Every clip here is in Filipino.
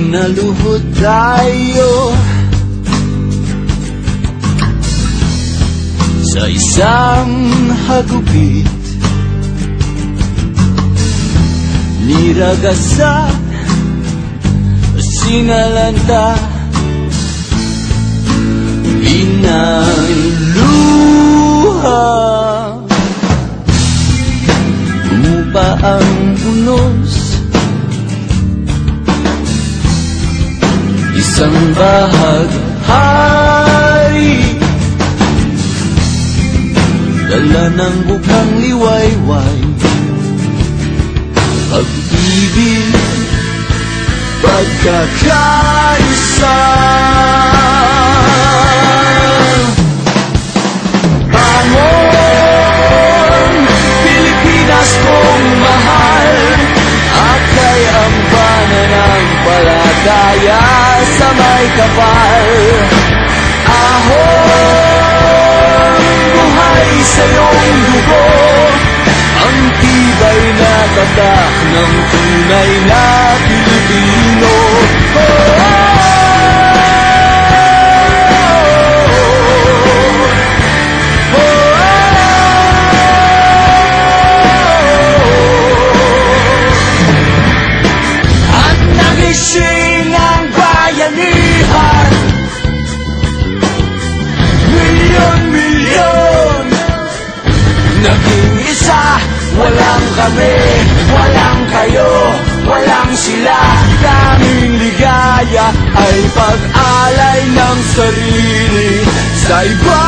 Inaluhod tayo sa isang hagupit, niragasa, sinalanta, inaluha. Umupa ang unos, isang bahaghari, dala ng bukang liwayway, pag-ibig, pagkakaisa. Bangon, Pilipinas kong mahal, akay ang pananampalataya sa may kapal. Ahon, buhay sa iyong dugo, ang tibay na tatak ng tunay na Pilipino. At nagising ang bayanihan, milyon-milyon, naging isa. Walang kami, walang kayo, walang sila. Daming ligaya ay pag-alay ng sarili sa iba.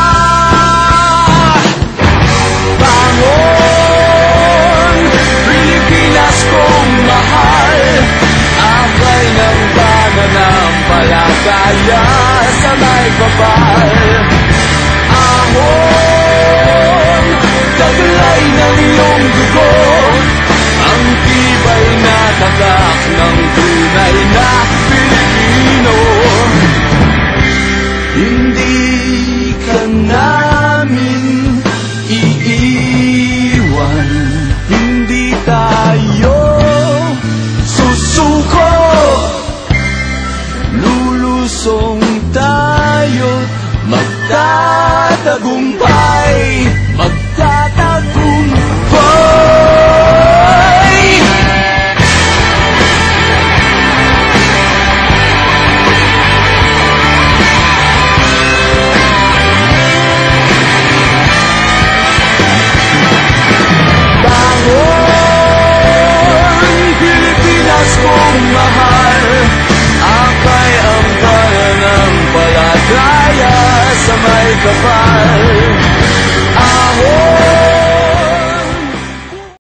Bangon, Pilipinas kong mahal, akay ng pananampalataya sa may kapal. Ahon, taglay ng iyong dugo, ang tibay na tatak ng tunay na Pilipino. Hindi ka namin iiwan, hindi tayo susuko, lulusong tayo't magtatagumpay, mahal, akay ang pananampalataya sa may kapal.